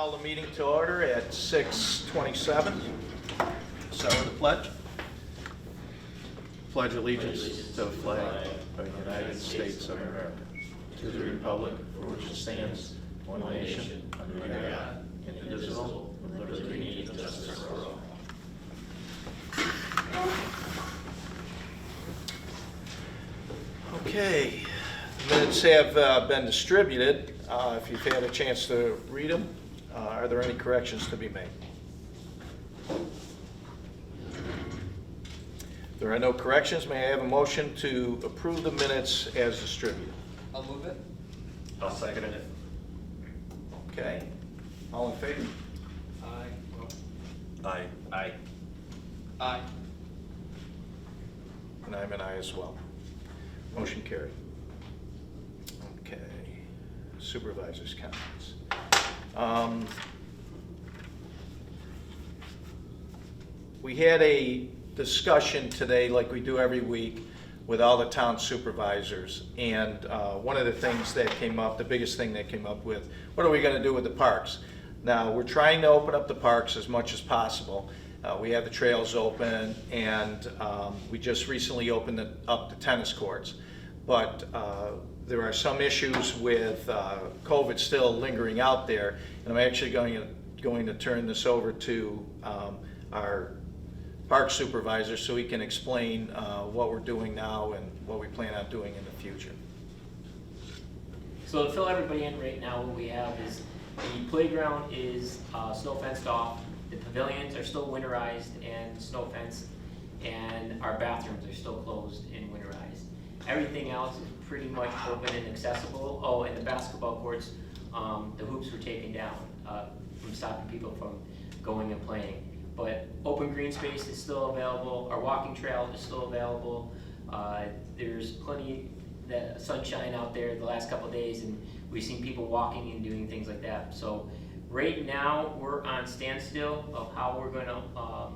Call the meeting to order at 6:27. Start with the pledge. Pledge allegiance to the flag of the United States of America, to the republic for which it stands, one nation, under God, indivisible, with liberty and justice for all. Okay, the minutes have been distributed. If you've had a chance to read them, are there any corrections to be made? There are no corrections. May I have a motion to approve the minutes as distributed? I'll move it. I'll second it. Okay, all in favor? Aye. Aye. Aye. Aye. And I'm an aye as well. Motion carried. Okay, supervisors' comments. We had a discussion today, like we do every week, with all the town supervisors. And one of the things that came up, the biggest thing that came up with, what are we going to do with the parks? Now, we're trying to open up the parks as much as possible. We have the trails open, and we just recently opened up the tennis courts. But there are some issues with COVID still lingering out there, and I'm actually going to turn this over to our park supervisor so he can explain what we're doing now and what we plan on doing in the future. So to fill everybody in right now, what we have is the playground is snow fenced off, the pavilions are still winterized and snow fenced, and our bathrooms are still closed and winterized. Everything else is pretty much open and accessible. Oh, and the basketball courts, the hoops were taken down from stopping people from going and playing. But open green space is still available. Our walking trail is still available. There's plenty of sunshine out there the last couple of days, and we've seen people walking and doing things like that. So right now we're on standstill of how we're going to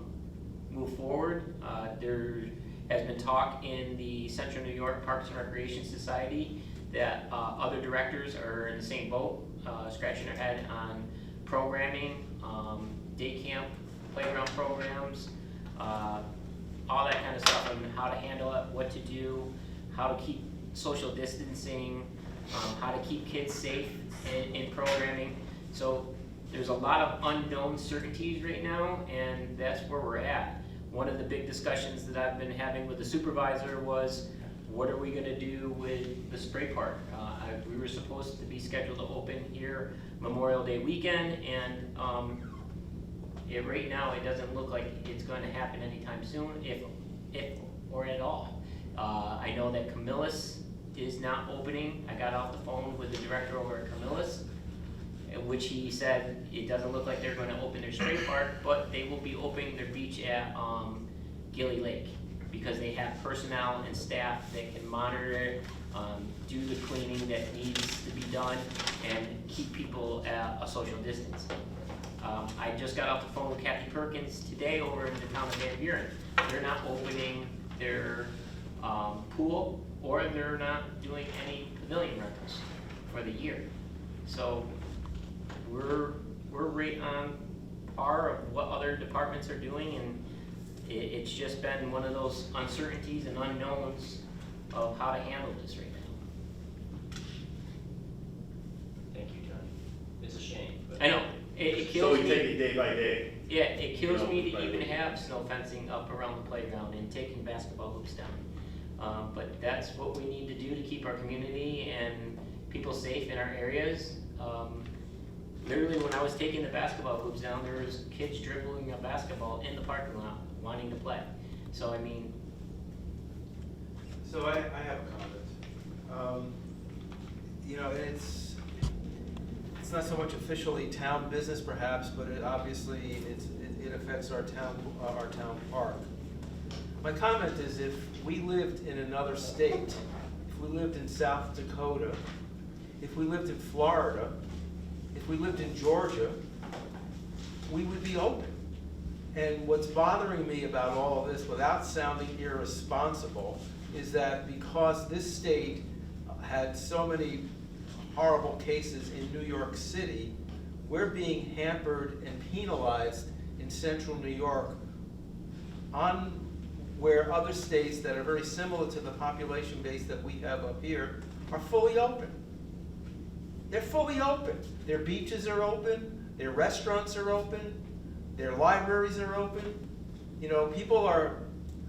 move forward. There has been talk in the Central New York Parks and Recreation Society that other directors are in the same boat, scratching their head on programming, day camp, playground programs, all that kind of stuff, and how to handle it, what to do, how to keep social distancing, how to keep kids safe in programming. So there's a lot of unknown certainties right now, and that's where we're at. One of the big discussions that I've been having with the supervisor was, what are we going to do with the spray park? We were supposed to be scheduled to open here Memorial Day weekend, and right now it doesn't look like it's going to happen anytime soon, if or at all. I know that Camillus is not opening. I got off the phone with the director over at Camillus, in which he said it doesn't look like they're going to open their spray park, but they will be opening their beach at Gilly Lake, because they have personnel and staff that can monitor it, do the cleaning that needs to be done, and keep people at a social distance. I just got off the phone with Kathy Perkins today over in the town of Van Buren. They're not opening their pool, or they're not doing any pavilion rentals for the year. So we're right on par of what other departments are doing, and it's just been one of those uncertainties and unknowns of how to handle this right now. Thank you, John. It's a shame. I know. It So kills we me. take it day by day. Yeah, it kills You know, me to right. even have snow fencing up around the playground and taking basketball hoops down. But that's what we need to do to keep our community and people safe in our areas. Literally, when I was taking the basketball hoops down, there was kids dribbling a basketball in the parking lot wanting to play. So, I mean... So I have a comment. You know, it's not so much officially town business perhaps, but it obviously it affects our town park. My comment is, if we lived in another state, if we lived in South Dakota, if we lived in Florida, if we lived in Georgia, we would be open. And what's bothering me about all of this, without sounding irresponsible, is that because this state had so many horrible cases in New York City, we're being hampered and penalized in central New York on where other states that are very similar to the population base that we have up here are fully open. They're fully open. Their beaches are open, their restaurants are open, their libraries are open. You know,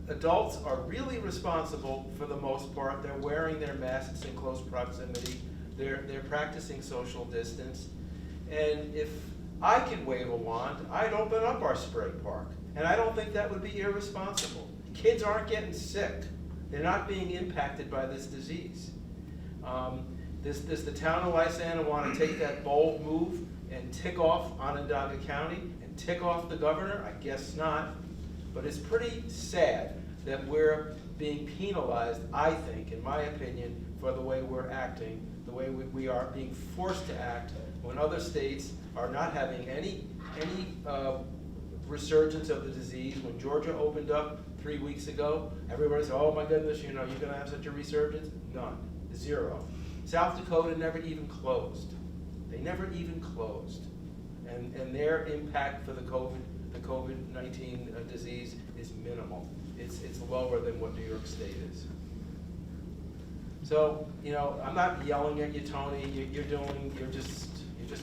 adults are really responsible for the most part. They're wearing their masks in close proximity. They're practicing social distance. And if I could wave a wand, I'd open up our spray park. And I don't think that would be irresponsible. Kids aren't getting sick. They're not being impacted by this disease. Does the town of Lysander want to take that bold move and tick off Onondaga County and tick off the governor? I guess not. But it's pretty sad that we're being penalized, I think, in my opinion, for the way we're acting, the way we are being forced to act when other states are not having any resurgence of the disease. When Georgia opened up 3 weeks ago, everybody said, oh my goodness, you know, you're gonna have such a resurgence? None, 0. South Dakota never even closed. They never even closed. And their impact for the COVID-19 disease is minimal. It's lower than what New York State is. So, you know, I'm not yelling at you, Tony. You're just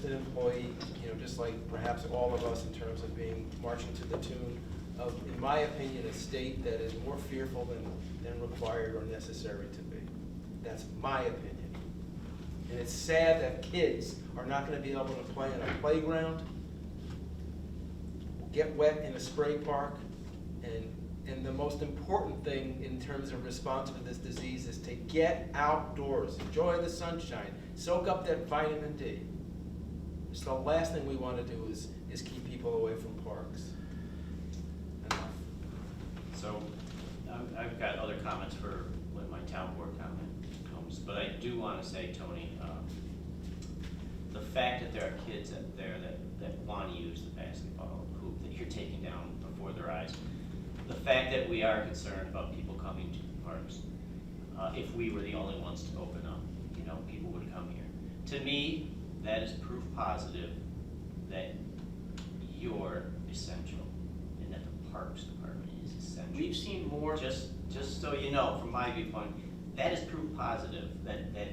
an employee, you know, just like perhaps all of us in terms of marching to the tune of, in my opinion, a state that is more fearful than required or necessary to be. That's my opinion. And it's sad that kids are not going to be able to play in a playground, get wet in a spray park, and the most important thing in terms of response to this disease is to get outdoors, enjoy the sunshine, soak up that vitamin D. It's the last thing we want to do is keep people away from parks. Enough. So, I've got other comments for when my town board comment comes, but I do want to say, Tony, the fact that there are kids out there that want to use the basketball hoop that you're taking down before their eyes, the fact that we are concerned about people coming to the parks, if we were the only ones to open up, you know, people would come here. To me, that is proof positive that you're essential and that the Parks Department is essential. We've seen more. Just so you know, from my viewpoint, that is proof positive that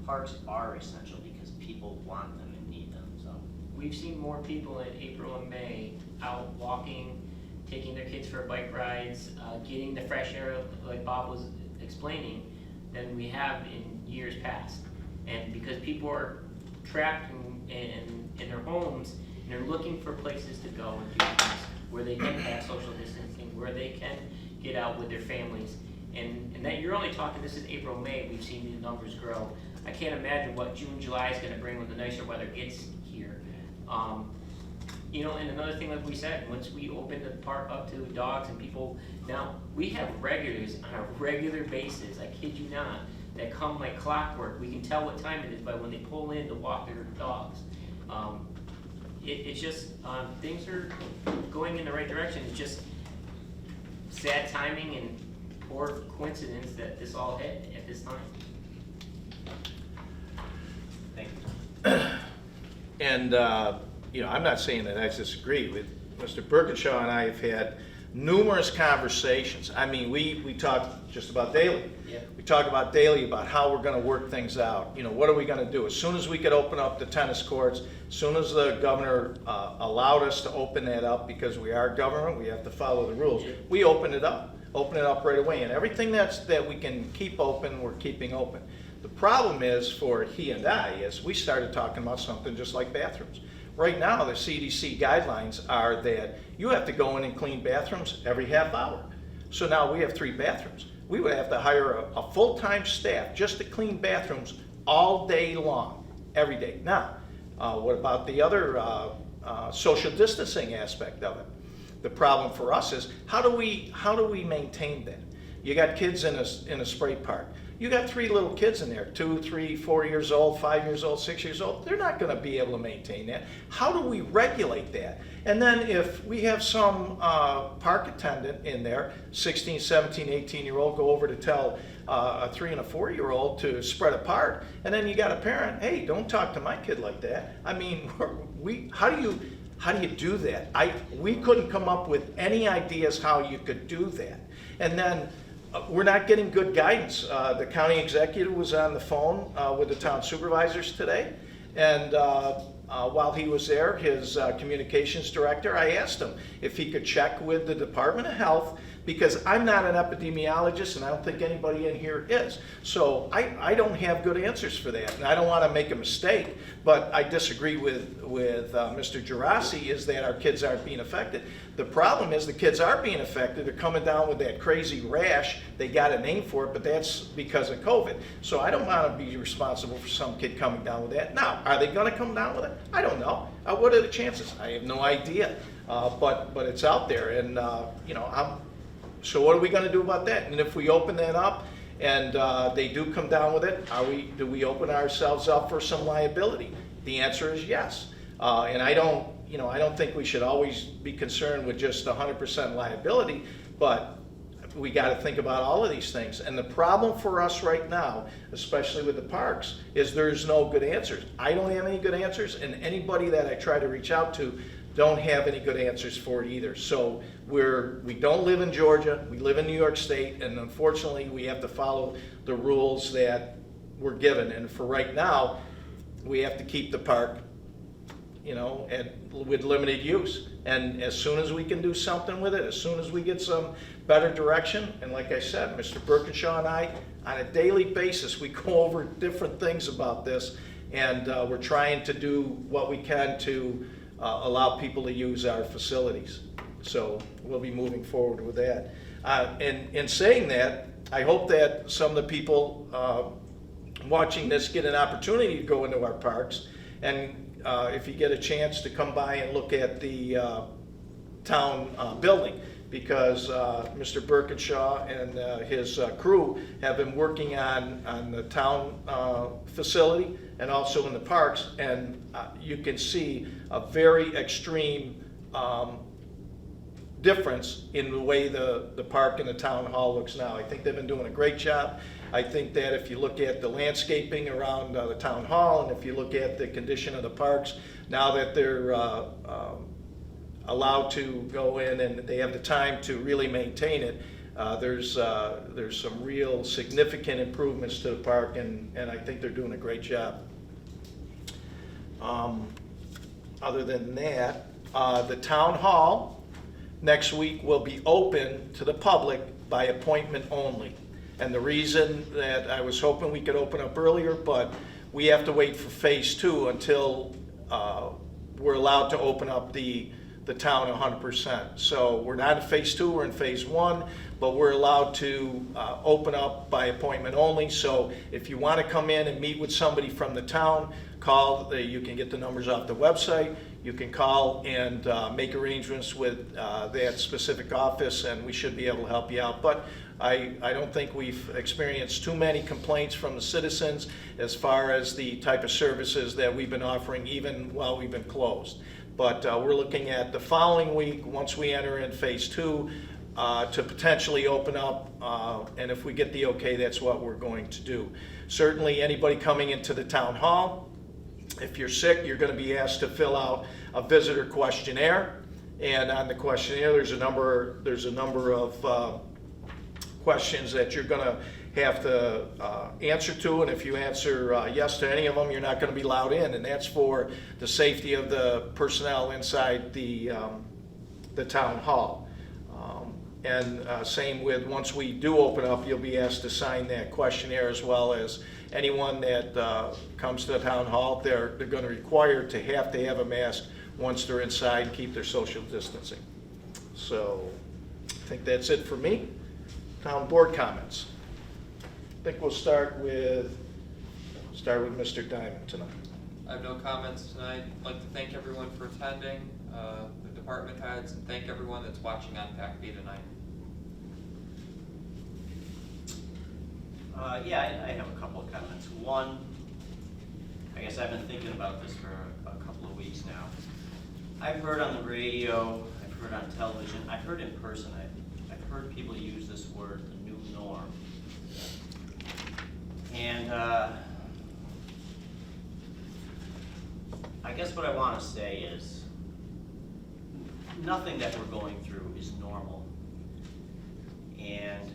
parks are essential because people want them and need them. So We've seen more people in April and May out walking, taking their kids for bike rides, getting the fresh air like Bob was explaining than we have in years past. And because people are trapped in their homes and they're looking for places to go and do things where they can have social distancing, where they can get out with their families. And that you're only talking, this is April, May, we've seen these numbers grow. I can't imagine what June, July is gonna bring when the nicer weather gets here. You know, and another thing, like we said, once we open the park up to dogs and people, now, we have regulars on a regular basis, I kid you not, that come like clockwork. We can tell what time it is by when they pull in to walk their dogs. It's just, things are going in the right direction. It's just sad timing and poor coincidence that this all hit at this time. thank you. And, you know, I'm not saying that I disagree with Mr. Birkinshaw, and I have had numerous conversations. I mean, we talk just about daily. Yeah. We talk about daily about how we're going to work things out. You know, what are we going to do? As soon as we could open up the tennis courts, as soon as the governor allowed us to open that up, because we are government, we have to follow the rules. Yeah. We open it up right away. And everything that we can keep open, we're keeping open. The problem is for he and I, is we started talking about something just like bathrooms. Right now, the CDC guidelines are that you have to go in and clean bathrooms every half hour. So now we have 3 bathrooms. We would have to hire a full-time staff just to clean bathrooms all day long, every day. Now, what about the other social distancing aspect of it? The problem for us is how do we maintain that? You got kids in a spray park. You got 3 little kids in there, 2, 3, 4 years old, 5 years old, 6 years old. They're not going to be able to maintain that. How do we regulate that? And then if we have some park attendant in there, 16, 17, 18-year-old, go over to tell a 3 and a 4-year-old to spread apart, and then you got a parent, hey, don't talk to my kid like that. I mean, how do you do that? We couldn't come up with any ideas how you could do that. And then we're not getting good guidance. The county executive was on the phone with the town supervisors today, and while he was there, his communications director, I asked him if he could check with the Department of Health, because I'm not an epidemiologist and I don't think anybody in here is. So I don't have good answers for that, and I don't want to make a mistake, but I disagree with Mr. Gerasi, is that our kids aren't being affected. The problem is the kids are being affected. They're coming down with that crazy rash. They got a name for it, but that's because of COVID. So I don't want to be responsible for some kid coming down with that. Now, are they going to come down with it? I don't know. What are the chances? I have no idea. But it's out there, and so what are we going to do about that? And if we open that up and they do come down with it, do we open ourselves up for some liability? The answer is yes. And I don't think we should always be concerned with just 100% liability, but we got to think about all of these things. And the problem for us right now, especially with the parks, is there's no good answers. I don't have any good answers, and anybody that I try to reach out to don't have any good answers for it either. So we don't live in Georgia, we live in New York State, and unfortunately we have to follow the rules that we're given. And for right now, we have to keep the park, with limited use. And as soon as we can do something with it, as soon as we get some better direction, and like I said, Mr. Birkinshaw and I, on a daily basis, we go over different things about this, and we're trying to do what we can to allow people to use our facilities. So we'll be moving forward with that. And in saying that, I hope that some of the people watching this get an opportunity to go into our parks. And if you get a chance to come by and look at the town building, because Mr. Birkinshaw and his crew have been working on the town facility and also in the parks, and you can see a very extreme difference in the way the park and the town hall looks now. I think they've been doing a great job. I think that if you look at the landscaping around the town hall, and if you look at the condition of the parks, now that they're allowed to go in and they have the time to really maintain it, there's some real significant improvements to the park, and I think they're doing a great job. Other than that, the town hall next week will be open to the public by appointment only. And the reason that I was hoping we could open up earlier, but we have to wait for phase 2 until we're allowed to open up the town 100%. So we're not in phase 2, we're in phase 1, but we're allowed to open up by appointment only. So if you want to come in and meet with somebody from the town, call. You can get the numbers off the website. You can call and make arrangements with that specific office, and we should be able to help you out. But I don't think we've experienced too many complaints from the citizens as far as the type of services that we've been offering even while we've been closed. But we're looking at the following week, once we enter in phase 2, to potentially open up, and if we get the okay, that's what we're going to do. Certainly anybody coming into the town hall, if you're sick, you're going to be asked to fill out a visitor questionnaire, and on the questionnaire there's a number of questions that you're going to have to answer to, and if you answer yes to any of them, you're not going to be allowed in, and that's for the safety of the personnel inside the town hall. And same with, once we do open up, you'll be asked to sign that questionnaire, as well as anyone that comes to the town hall. They're going to require to have a mask once they're inside and keep their social distancing. So I think that's it for me. Town board comments. I think we'll start with Mr. Diamond tonight. I have no comments tonight. I'd like to thank everyone for attending, the department heads, and thank everyone that's watching on PAC-B tonight. Yeah, I have a couple of comments. One, I guess I've been thinking about this for a couple of weeks now. I've heard on the radio, I've heard on television, I've heard in person, I've heard people use this word, the new norm. And I guess what I want to say is, nothing that we're going through is normal. And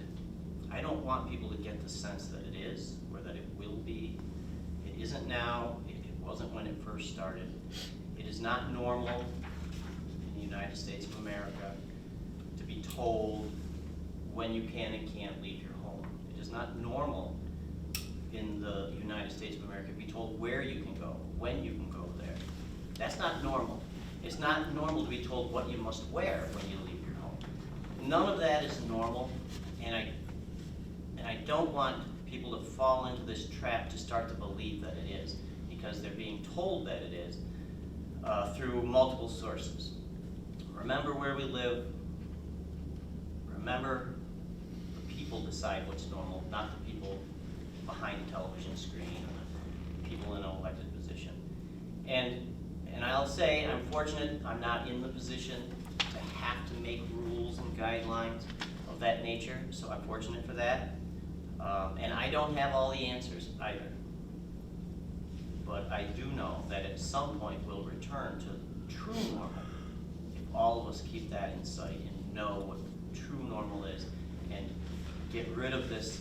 I don't want people to get the sense that it is, or that it will be. It isn't now, it wasn't when it first started. It is not normal in the United States of America to be told when you can and can't leave your home. It is not normal in the United States of America to be told where you can go, when you can go there. That's not normal. It's not normal to be told what you must wear when you leave your home. None of that is normal, and I don't want people to fall into this trap to start to believe that it is, because they're being told that it is through multiple sources. Remember where we live. Remember, the people decide what's normal, not the people behind the television screen or the people in an elected position. And I'll say, I'm fortunate I'm not in the position to have to make rules and guidelines of that nature, so I'm fortunate for that. And I don't have all the answers either. But I do know that at some point we'll return to true normal if all of us keep that in sight and know what true normal is and get rid of this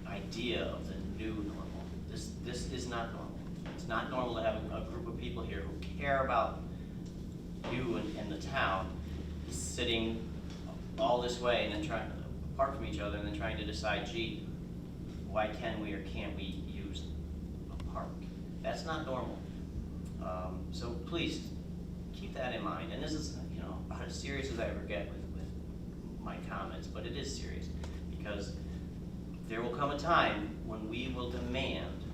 idea of the new normal. This is not normal. It's not normal to have a group of people here who care about you and the town sitting all this way and then trying to apart from each other and then trying to decide, gee, why can we or can't we use a park? That's not normal. So please keep that in mind. And this is, about as serious as I ever get with my comments, but it is serious because there will come a time when we will demand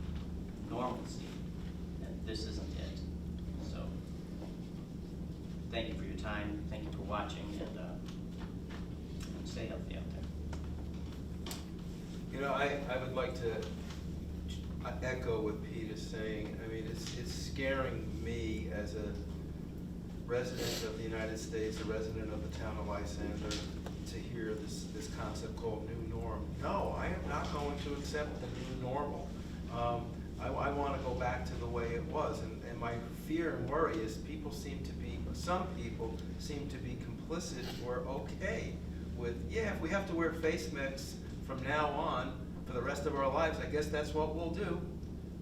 normalcy, and this isn't it. So thank you for your time. Thank you for watching, and stay healthy out there. I would like to echo what Pete is saying. I mean, it's scaring me as a resident of the United States, a resident of the town of Lysander, to hear this concept called new norm. No, I am not going to accept the new normal. I want to go back to the way it was, and my fear and worry is some people seem to be complicit or okay with, if we have to wear face masks from now on for the rest of our lives, I guess that's what we'll do.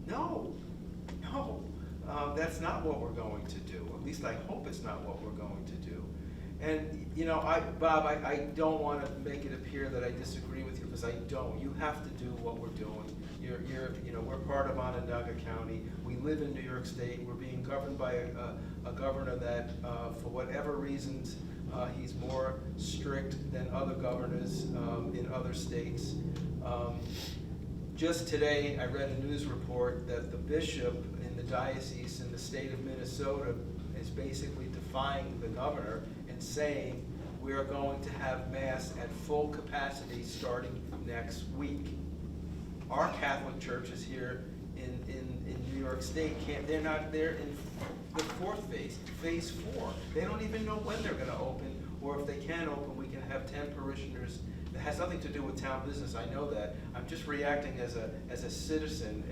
No, that's not what we're going to do. At least I hope it's not what we're going to do. And Bob, I don't want to make it appear that I disagree with you, because I don't. You have to do what we're doing. We're part of Onondaga County. We live in New York State. We're being governed by a governor that, for whatever reasons, he's more strict than other governors in other states. Just today, I read a news report that the bishop in the diocese in the state of Minnesota is basically defying the governor and saying we are going to have Mass at full capacity starting next week. Our Catholic churches here in New York State they're in the fourth phase 4. They don't even know when they're going to open, or if they can open, we can have 10 parishioners. It has nothing to do with town business, I know that. I'm just reacting as a citizen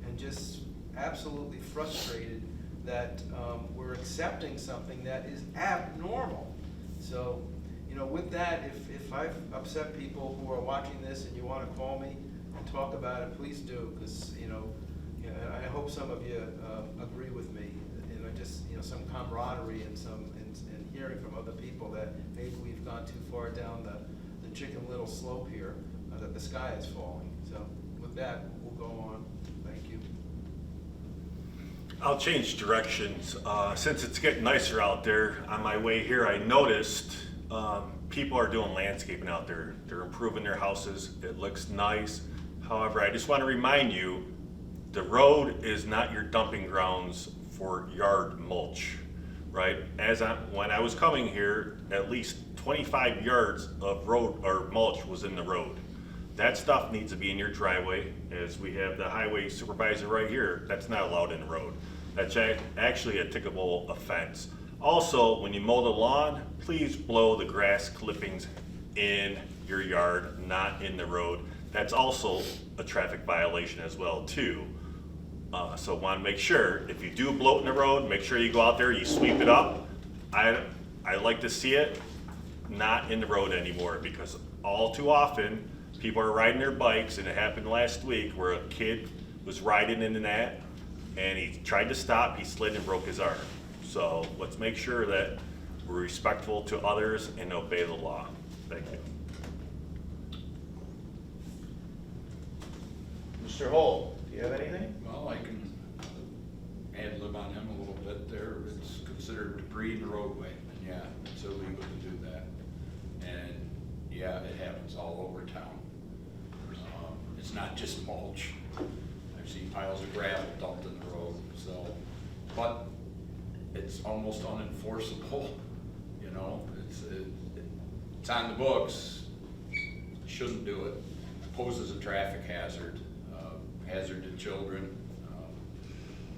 and just absolutely frustrated that we're accepting something that is abnormal. So, with that, if I've upset people who are watching this and you want to call me and talk about it, please do, because I hope some of you agree with me. Just some camaraderie and and hearing from other people that maybe we've gone too far down the Chicken Little slope here, that the sky is falling. So with that, we'll go on. Thank you. I'll change directions. Since it's getting nicer out there, on my way here I noticed people are doing landscaping out there. They're improving their houses. It looks nice. However, I just want to remind you, the road is not your dumping grounds for yard mulch, right? When I was coming here, at least 25 yards of road or mulch was in the road. that stuff needs to be in your driveway, as we have the highway supervisor right here, that's not allowed in the road. That's actually a tickable offense. Also, when you mow the lawn, please blow the grass clippings in your yard, not in the road. That's also a traffic violation as well too. So want to make sure, if you do blow it in the road, make sure you go out there, you sweep it up. I like to see it not in the road anymore, because all too often, people are riding their bikes, and it happened last week where a kid was riding into that, and he tried to stop, he slid and broke his arm. So let's make sure that we're respectful to others and obey the law. Thank you. Mr. Holt, do you have anything? Well, I can ad lib on him a little bit there. It's considered debris in the roadway, and yeah, it's illegal to do that. And yeah, it happens all over town. It's not just mulch. I've seen piles of gravel dumped in the road, so, but it's almost unenforceable, you know? It's on the books, shouldn't do it. Poses a traffic hazard, hazard to children.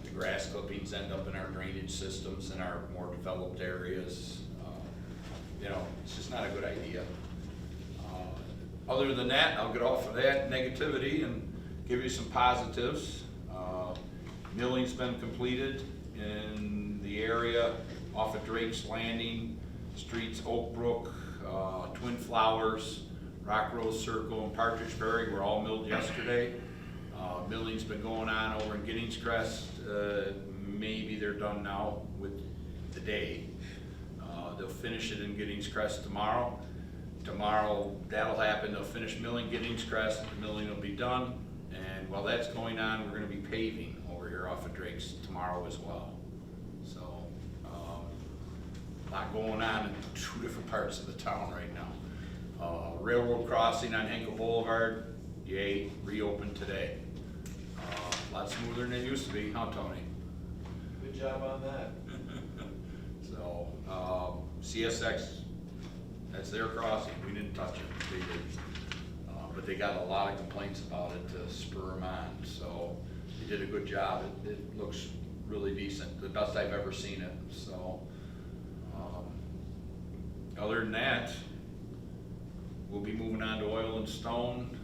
The grass clippings end up in our drainage systems in our more developed areas. You know, it's just not a good idea. Other than that, I'll get off of that negativity and give you some positives. Milling's been completed in the area off of Drake's Landing, streets Oak Brook, Twin Flowers, Rock Rose Circle, and Partridge Berry were all milled yesterday. Milling's been going on over in Giddings Crest. Maybe they're done now with the day. They'll finish it in Giddings Crest tomorrow. Tomorrow, that'll happen. They'll finish milling Giddings Crest, the milling will be done. And while that's going on, we're gonna be paving over here off of Drake's tomorrow as well. So, a lot going on in two different parts of the town right now. Railroad crossing on Henkel Boulevard, yay, reopened today. A lot smoother than it used to be, huh, Tony? Good job on that. So, CSX, that's their crossing, we didn't touch it, they did. But they got a lot of complaints about it to spur them on, so they did a good job. It looks really decent, the best I've ever seen it, so. Other than that, we'll be moving on to oil and stone,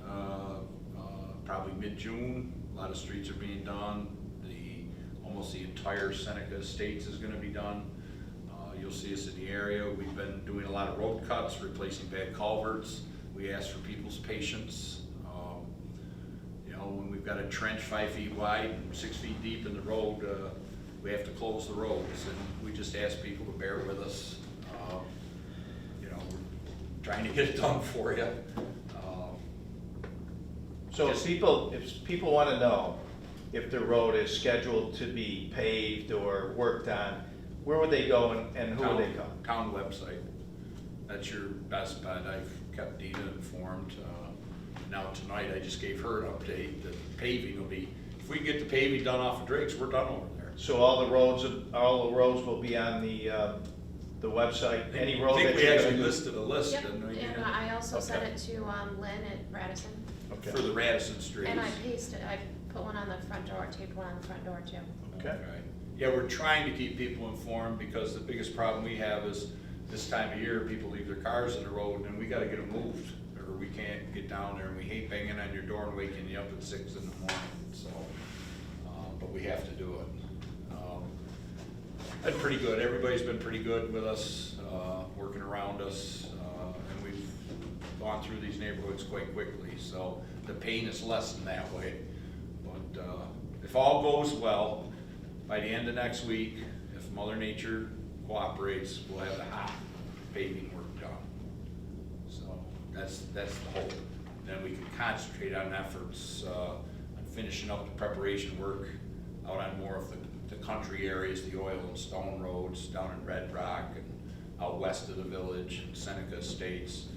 probably mid-June. A lot of streets are being done. Almost the entire Seneca Estates is gonna be done. You'll see us in the area. We've been doing a lot of road cuts, replacing bad culverts. We ask for people's patience. You know, when we've got a trench 5 feet wide and 6 feet deep in the road, we have to close the roads, and we just ask people to bear with us. You know, we're trying to get it done for you. So if people want to know if the road is scheduled to be paved or worked on, where would they go and who would they call? Town website. That's your best bet. I've kept Dina informed. Now tonight, I just gave her an update that paving will be, if we can get the paving done off of Drake's, we're done over there. So all the roads will be on the website, any road I that think we you're actually gonna do? listed a list, Yep, didn't we? and Dina? I also sent Okay. it to Lynn at Radisson, Okay. For the Radisson streets. and I put one on the front door, taped one on the front door too. Okay. Yeah, we're trying to keep people informed, because the biggest problem we have is this time of year, people leave their cars in the road and we gotta get them moved, or we can't get down there, and we hate banging on your door and waking you up at 6 in the morning, so, but we have to do it. Been pretty good, everybody's been pretty good with us, working around us, and we've gone through these neighborhoods quite quickly, so the pain is lessened that way. But if all goes well, by the end of next week, if Mother Nature cooperates, we'll have the hot paving work done. So that's the hope. Then we can concentrate on efforts on finishing up the preparation work out on more of the country areas, the oil and stone roads down in Red Rock and out west of the village, Seneca Estates.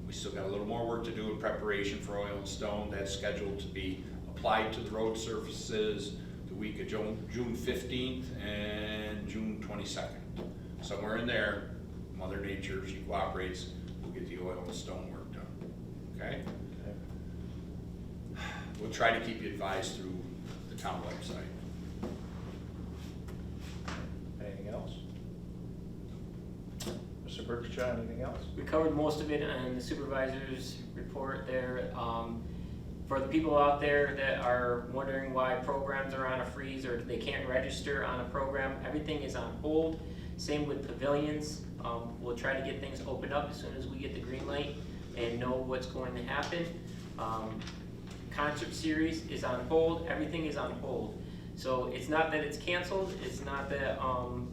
We still got a little more work to do in preparation for oil and stone. That's scheduled to be applied to the road surfaces the week of June 15th and June 22nd. Somewhere in there, Mother Nature, she cooperates, we'll get the oil and stone work done, okay? try to keep you advised through the town website. Anything else? Mr. Berkshire, anything else? We covered most of it in the supervisor's report there. For the people out there that are wondering why programs are on a freeze or they can't register on a program, everything is on hold. Same with pavilions. We'll try to get things opened up as soon as we get the green light and know what's going to happen. Concert series is on hold. Everything is on hold. So it's not that it's canceled. It's not that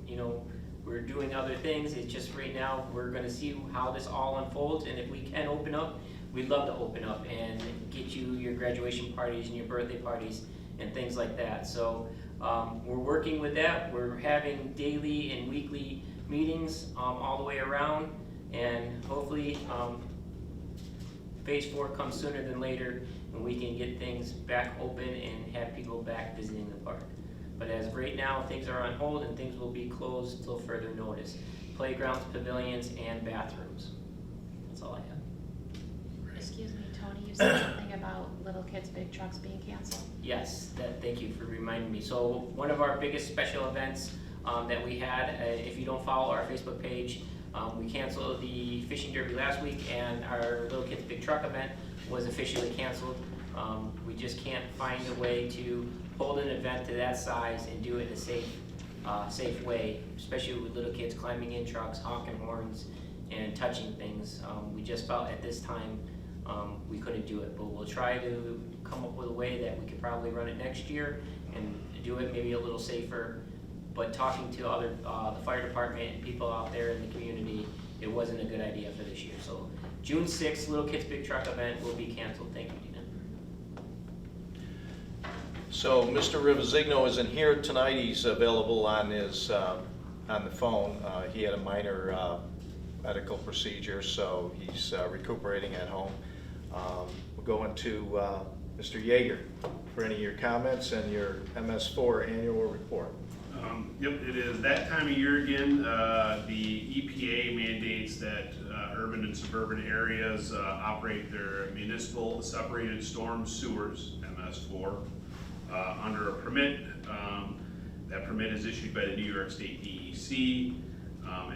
you know, we're doing other things. It's just right now we're going to see how this all unfolds, and if we can open up, we'd love to open up and get you your graduation parties and your birthday parties and things like that. So we're working with that. We're having daily and weekly meetings all the way around, and hopefully phase 4 comes sooner than later, and we can get things back open and have people back visiting the park. But as of right now, things are on hold and things will be closed until further notice. Playgrounds, pavilions, and bathrooms. That's all I have. Excuse me, Tony, you said something about Little Kids Big Trucks being canceled? Yes, thank you for reminding me. So one of our biggest special events that we had, if you don't follow our Facebook page, we canceled the fishing derby last week, and our Little Kids Big Truck event was officially canceled. We just can't find a way to hold an event to that size and do it in a safe way, especially with little kids climbing in trucks, honking horns, and touching things. We just felt at this time we couldn't do it, but we'll try to come up with a way that we could probably run it next year and do it maybe a little safer. But talking to other, the fire department and people out there in the community, it wasn't a good idea for this year. So June 6th, Little Kids Big Truck event will be canceled. Thank you, Dina. So Mr. Rivazigno isn't here tonight. He's available on his on the phone. He had a minor medical procedure, so he's recuperating at home. We'll go into Mr. Yeager for any of your comments and your MS4 annual report. Yep, it is that time of year again. The EPA mandates that urban and suburban areas operate their municipal separated storm sewers, MS4, under a permit. That permit is issued by the New York State DEC.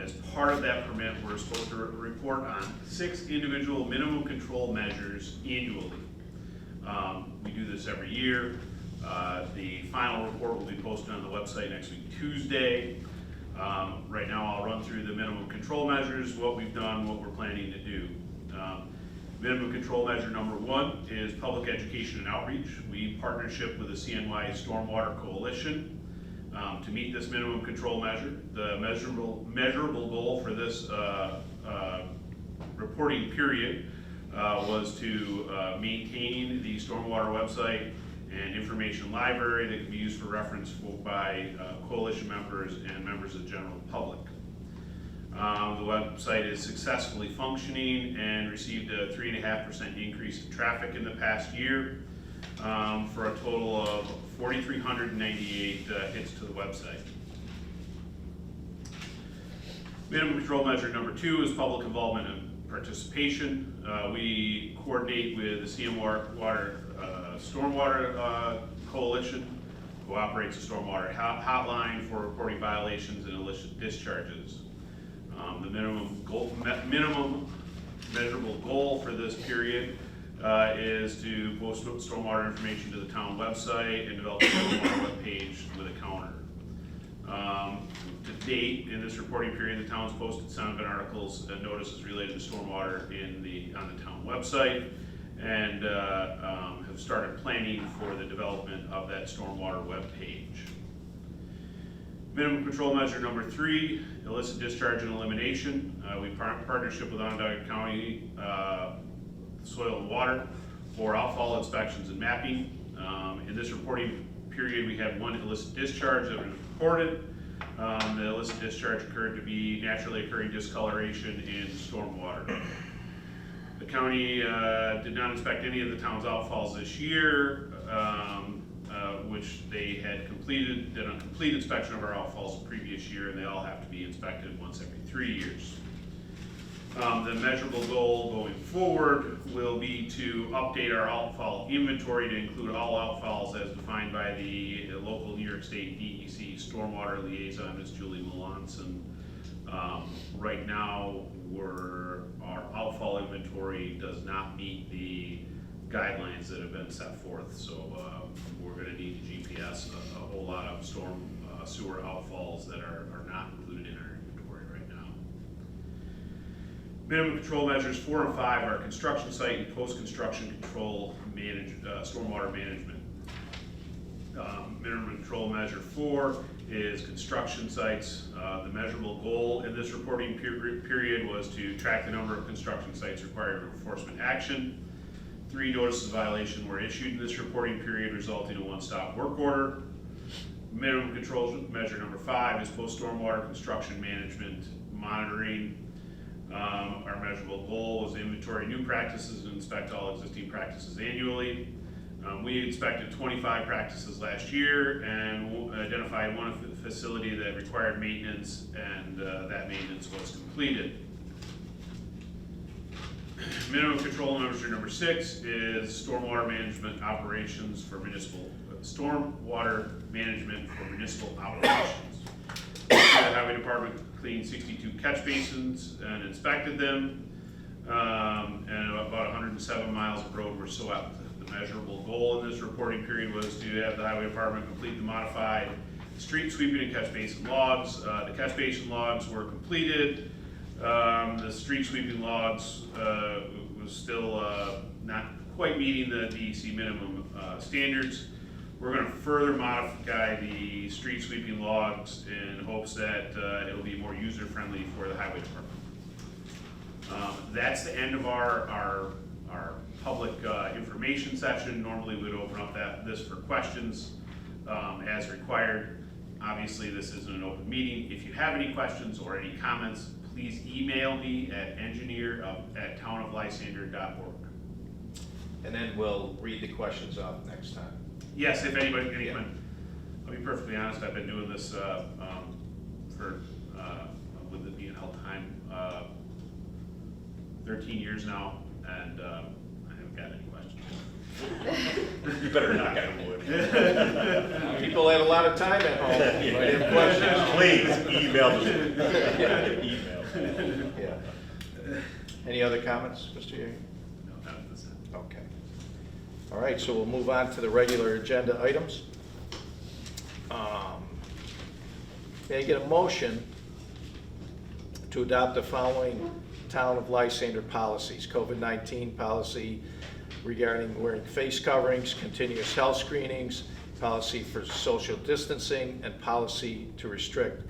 As part of that permit, we're supposed to report on 6 individual minimum control measures annually. We do this every year. The final report will be posted on the website next week, Tuesday. Right now I'll run through the minimum control measures, what we've done, what we're planning to do. Minimum control measure number 1 is public education and outreach. We partnership with the CNY Stormwater Coalition to meet this minimum control measure. The measurable goal for this reporting period was to maintain the stormwater website and information library that can be used for reference by coalition members and members of the general public. The website is successfully functioning and received a 3.5% increase in traffic in the past year for a total of 4,398 hits to the website. Minimum control measure number 2 is public involvement and participation. We coordinate with the Stormwater Coalition, who operates a stormwater hotline for reporting violations and illicit discharges. The minimum measurable goal for this period is to post stormwater information to the town website and develop a stormwater webpage with a counter. To date, in this reporting period, the town's posted 7 articles and notices related to stormwater on the town website, and have started planning for the development of that stormwater webpage. Minimum control measure number 3, illicit discharge and elimination. We partnership with Onondaga County Soil and Water for outfall inspections and mapping. In this reporting period, we had 1 illicit discharge that was reported. The illicit discharge occurred to be naturally occurring discoloration in stormwater. The county did not inspect any of the town's outfalls this year, which they had did a complete inspection of our outfalls the previous year, and they all have to be inspected once every 3 years. The measurable goal going forward will be to update our outfall inventory to include all outfalls as defined by the local New York State DEC Stormwater Liaison, Ms. Julie Melanson. Right now, our outfall inventory does not meet the guidelines that have been set forth, so we're gonna need to GPS a whole lot of storm sewer outfalls that are not included in our inventory right now. Minimum control measures 4 and 5 are construction site and post-construction control stormwater management. Minimum control measure 4 is construction sites. The measurable goal in this reporting period was to track the number of construction sites required for enforcement action. 3 notices of violation were issued in this reporting period, resulting in 1 stop work order. Minimum control measure number 5 is post-stormwater construction management monitoring. Our measurable goal was to inventory new practices and inspect all existing practices annually. We inspected 25 practices last year and identified 1 facility that required maintenance, and that maintenance was completed. Minimum control measure number 6 is stormwater management operations for municipal operations. The Highway Department cleaned 62 catch basins and inspected them, and about 107 miles of road were swept. The measurable goal in this reporting period was to have the Highway Department complete the modified street sweeping and catch basin logs. The catch basin logs were completed. The street sweeping logs was still not quite meeting the DEC minimum standards. We're going to further modify the street sweeping logs in hopes that it'll be more user friendly for the Highway Department. That's the end of our public information session. Normally we'd open up this for questions as required. Obviously this isn't an open meeting. If you have any questions or any comments, please email me at engineer@townoflysander.org. And then we'll read the questions off next time. Yes, if anybody, I'll be perfectly honest, I've been doing this for, with it being held time, 13 years now, and I haven't got any questions. You better knock on wood. People had a lot of time at home. You might have questions. Please, email us. Email. Yeah. Any other comments, Mr. Yeager? No, that's it. Okay. All right, so we'll move on to the regular agenda items. May I get a motion to adopt the following Town of Lysander policies? COVID-19 policy regarding wearing face coverings, continuous health screenings, policy for social distancing, and policy to restrict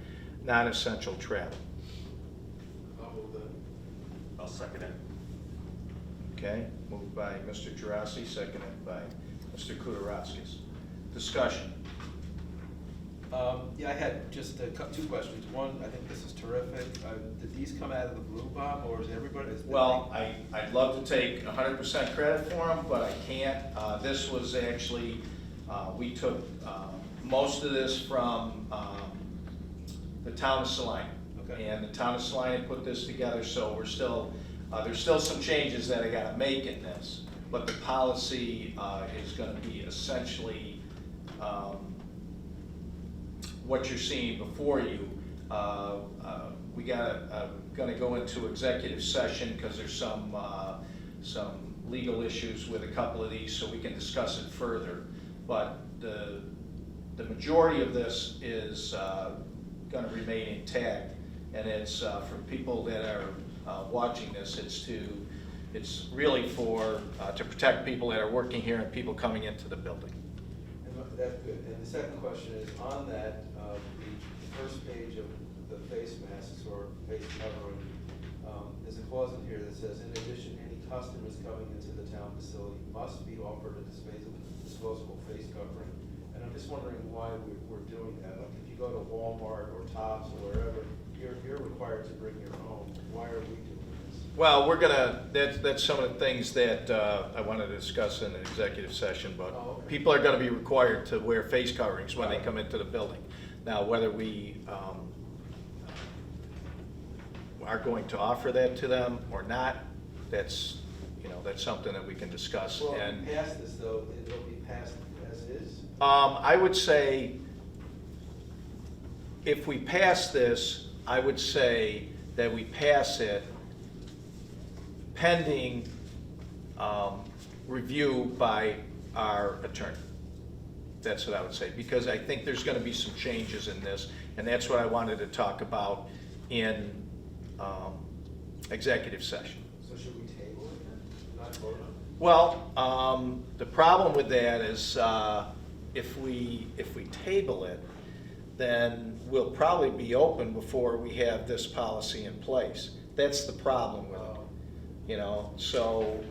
non-essential travel. I'll move that. I'll second it. Okay, moved by Mr. Girassi, seconded by Mr. Kudaratskis. Discussion. Yeah, I had just 2 questions. One, I think this is terrific. Did these come out of the blue, Bob, or is everybody? Well, I'd love to take 100% credit for them, but I can't. This was actually, we took most of this from the town of Salina. Okay. And the town of Salina put this together, so we're still, there's still some changes that I gotta make in this, but the policy is gonna be essentially what you're seeing before you. We gonna go into executive session because there's some legal issues with a couple of these, so we can discuss it further. But the majority of this is gonna remain intact, and it's for people that are watching this. It's really for to protect people that are working here and people coming into the building. That's good. And the second question is, on that, the first page of the face masks or face covering, there's a clause in here that says, in addition, any customers coming into the town facility must be offered a disposable face covering. And I'm just wondering why we're doing that. Like, if you go to Walmart or Tops or wherever, you're required to bring your own. Why are we doing this? Well, that's some of the things that I want to discuss in an executive session, but Oh, okay. people are going to be required to wear face coverings when they come into the building. Now, whether we are going to offer that to them or not, that's, that's something that we can discuss. Well, And if we pass this though, it'll be passed as is? I would say, if we pass this, I would say that we pass it pending review by our attorney. That's what I would say, because I think there's gonna be some changes in this, and that's what I wanted to talk about in executive session. So should we table it then, not vote on it? Well, the problem with that is, if we table it, then we'll probably be open before we have this policy in place. That's the problem with it, so,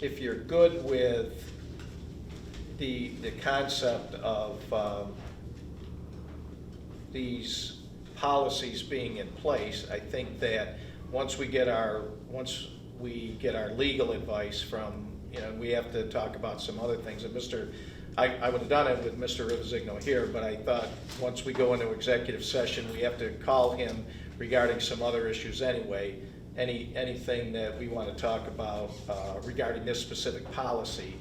if you're good with the concept of these policies being in place, I think that once we get our legal advice from, we have to talk about some other things. And I would have done it with Mr. Rivazigno here, but I thought once we go into executive session, we have to call him regarding some other issues anyway. Anything that we want to talk about regarding this specific policy,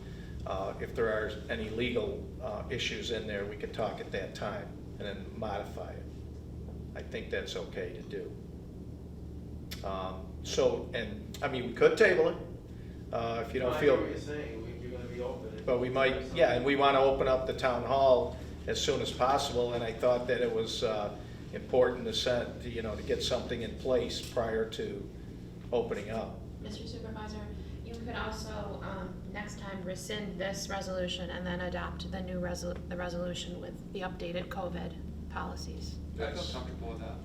if there are any legal issues in there, we could talk at that time and then modify it. I think that's okay to do. We could table it, if you don't I feel. hear what you're saying, you're gonna be open. But we might, and we want to open up the town hall as soon as possible, and I thought that it was important to get something in place prior to opening up. Mr. Supervisor, you could also, next time rescind this resolution and then adopt the new the resolution with the updated COVID policies. I feel comfortable with that.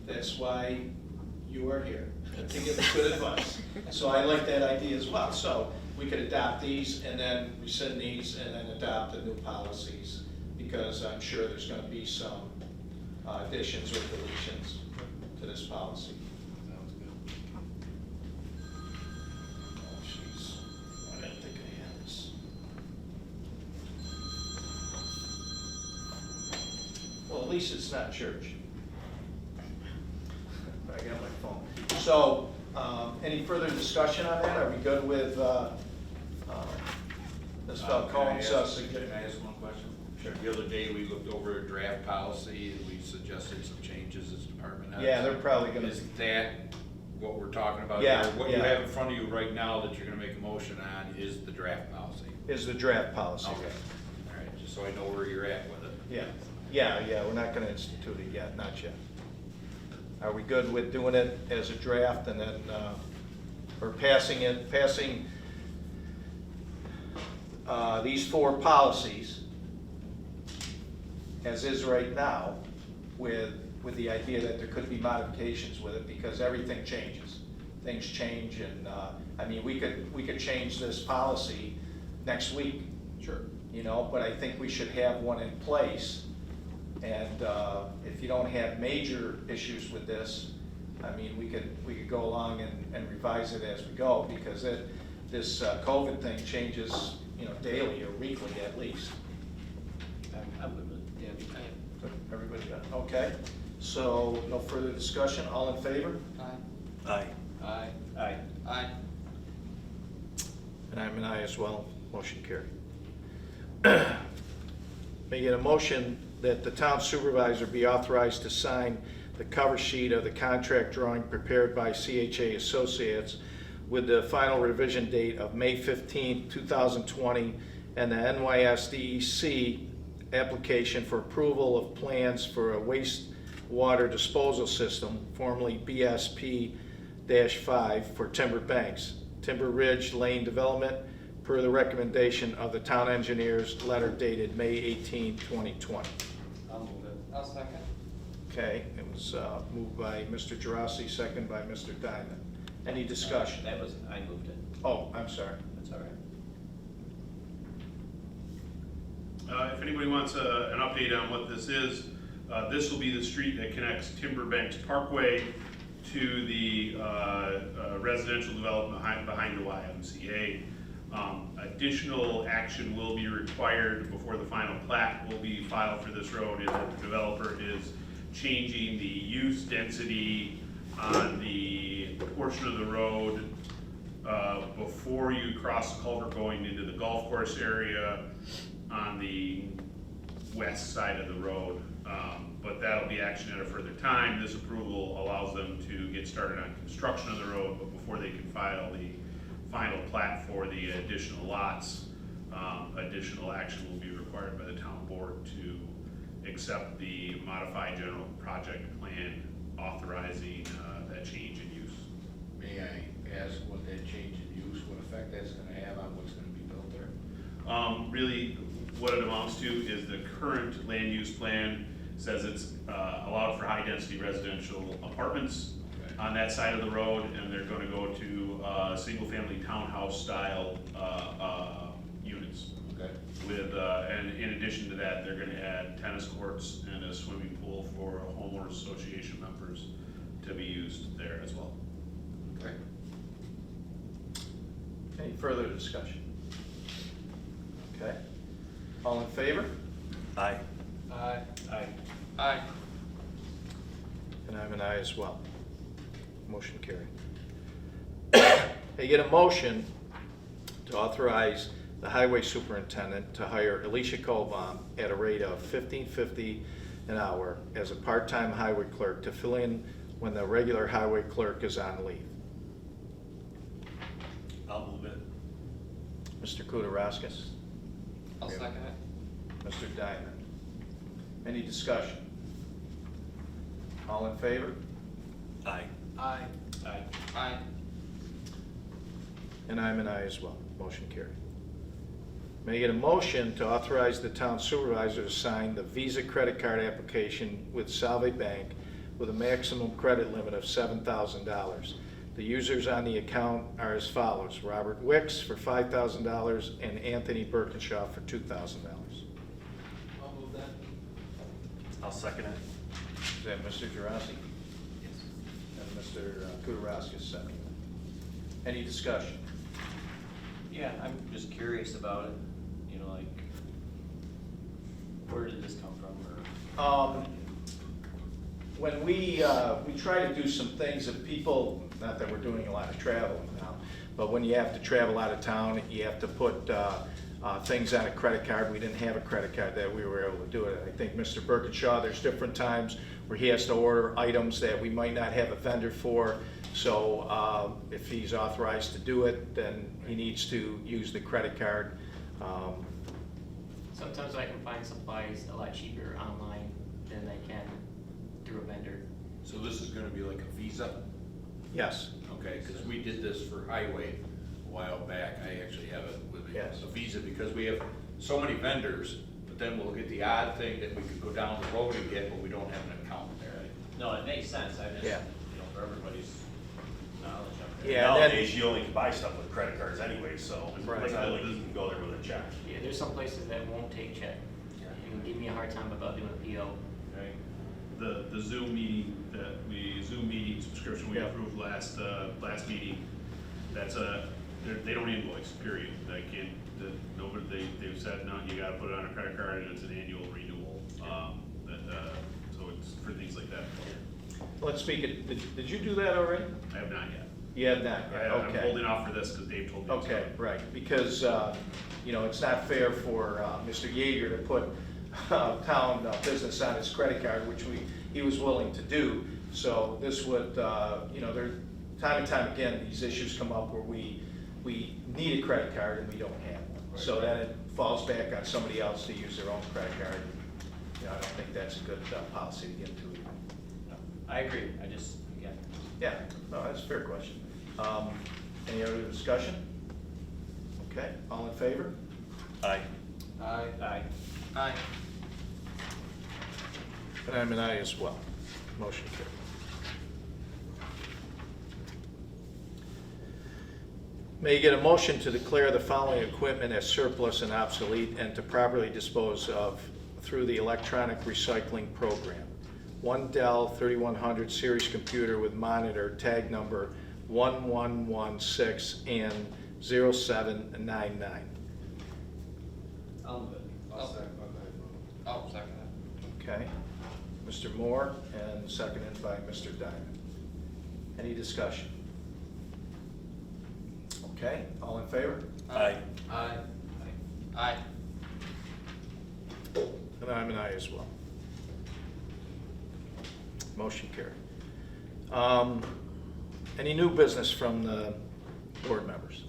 That's why you are here, to give us good advice. So I like that idea as well. So we could adopt these and then rescind these and then adopt the new policies, because I'm sure there's going to be some additions or deletions to this policy. Sounds good. Oh, jeez. I didn't think I had this. Well, at least it's not church. I got my phone. So, any further discussion on that? Are we good with Ms. Falcone's suggestion? Can I ask one question? Sure. The other day, we looked over a draft policy, and we suggested some changes as department heads. Yeah, they're probably gonna. Is that what we're talking about Yeah, here? What you yeah. have in front of you right now that you're gonna make a motion on is the draft policy? Is the draft policy. Okay, all right, just so I know where you're at with it. Yeah, we're not gonna institute it yet, not yet. Are we good with doing it as a draft and then, or passing these four policies as is right now, with the idea that there could be modifications with it, because everything changes. Things change, and, we could change this policy next week. Sure. But I think we should have one in place. And if you don't have major issues with this, we could go along and revise it as we go, because this COVID thing changes, daily or weekly at least. I'm good with it. Yeah, Everybody got it? Okay. So no further discussion. All in favor? Aye. Aye. Aye. Aye. Aye. And I'm an aye as well. Motion carried. May I get a motion that the town supervisor be authorized to sign the cover sheet of the contract drawing prepared by CHA Associates with the final revision date of May 15, 2020, and the NYSDEC application for approval of plans for a wastewater disposal system, formerly BSP-5 for Timber Banks, Timber Ridge Lane Development, per the recommendation of the town engineer's letter dated May 18, 2020. I'll move it. I'll second. Okay, it was moved by Mr. Gerasi, second by Mr. Diamond. Any discussion? I moved it. Oh, I'm sorry. That's all right. If anybody wants an update on what this is, this will be the street that connects Timber Banks Parkway to the residential development behind the YMCA. Additional action will be required before the final plat will be filed for this road, and that the developer is changing the use density on the portion of the road before you cross the culvert going into the golf course area on the west side of the road. But that'll be action at a further time. This approval allows them to get started on construction of the road, but before they can file the final plat for the additional lots, additional action will be required by the town board to accept the modified general project plan authorizing that change in use. May I ask what that change in use, what effect that's gonna have on what's gonna be built there? Really, what it amounts to is the current land use plan says it's allowed for high-density residential apartments Okay. on that side of the road, and they're gonna go to single-family townhouse-style units. Okay. With, and in addition to that, they're gonna add tennis courts and a swimming pool for homeowners association members to be used there as well. Okay. Any further discussion? Okay. All in favor? Aye. Aye. Aye. Aye. And I'm an aye as well. Motion carried. I get a motion to authorize the highway superintendent to hire Alicia Colbaum at a rate of $15.50 an hour as a part-time highway clerk to fill in when the regular highway clerk is on leave. I'll move it. Mr. Kudaraskis? I'll second it. Mr. Diamond? Any discussion? All in favor? Aye. Aye. Aye. Aye. And I'm an aye as well. Motion carried. May I get a motion to authorize the town supervisor to sign the Visa credit card application with Salve Bank with a maximum credit limit of $7,000. The users on the account are as follows: Robert Wicks for $5,000 and Anthony Birkinshaw for $2,000. I'll move that. I'll second it. Is that Mr. Jurasi? Yes. And Mr. Kudaraskis second. Any discussion? Yeah, I'm just curious about it, you know, like, where did this come from, or? When we try to do some things that people, not that we're doing a lot of traveling now, but when you have to travel out of town, you have to put things on a credit card. We didn't have a credit card that we were able to do it. I think Mr. Birkinshaw, there's different times where he has to order items that we might not have a vendor for. So if he's authorized to do it, then he needs to use the credit card. Sometimes I can find supplies a lot cheaper online than I can through a vendor. So this is gonna be like a Visa? Yes. Okay, because we did this for highway a while back. I actually have it with me. Yes. A Visa, because we have so many vendors, but then we'll get the odd thing that we could go down the road and get, but we don't have an account there. No, it makes sense, I just, you Yeah. know, for everybody's knowledge up there. Yeah, and then- Nowadays, you only can buy stuff with credit cards anyway, so it's Right. not like you can go there with a check. Yeah, there's some places that won't take check and give me a hard time about doing a PO. Right. The Zoom meeting Zoom meeting subscription we Yeah. approved last meeting, that's they don't invoice, period. They can't, they've said, no, you gotta put it on a credit card and it's an annual renewal. So it's for things like that. Let's speak it. Did you do that already? I have not yet. You have not yet, I'm okay. holding off for this because Dave told me. to. Okay, right, because, you know, it's not fair for Mr. Yeager to put town business on his credit card, which he was willing to do. So this would, you know, there, time and time again, these issues come up where we need a credit card and we don't have one. So then it falls back on somebody else to use their own credit card. You know, I don't think that's a good policy to get into either. No, I agree, I just, again, Yeah, no, that's a fair question. Any other discussion? Okay, all in favor? Aye. Aye. aye. Aye. And I'm an aye as well. Motion carried. May you get a motion to declare the following equipment as surplus and obsolete and to properly dispose of through the electronic recycling program. One Dell 3100 series computer with monitor tag number 1116 and 0799. I'll move it. I'll second that. Okay. Mr. Moore, and seconded by Mr. Diamond. Any discussion? Okay, all in favor? Aye. Aye. Aye. And I'm an aye as well. Motion carried. Any new business from the board members?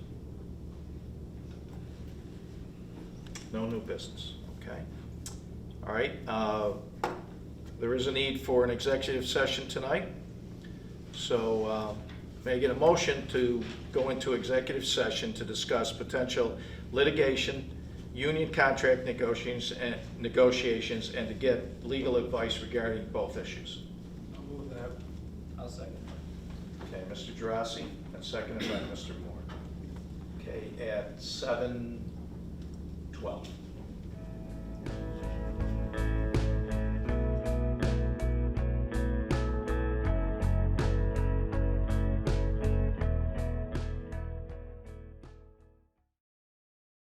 No new business, okay. All right, there is a need for an executive session tonight. So may I get a motion to go into executive session to discuss potential litigation, union contract negotiations, and to get legal advice regarding both issues? I'll move that. I'll second. Okay, Mr. Drossy, and seconded by Mr. Moore. Okay, at 7:12.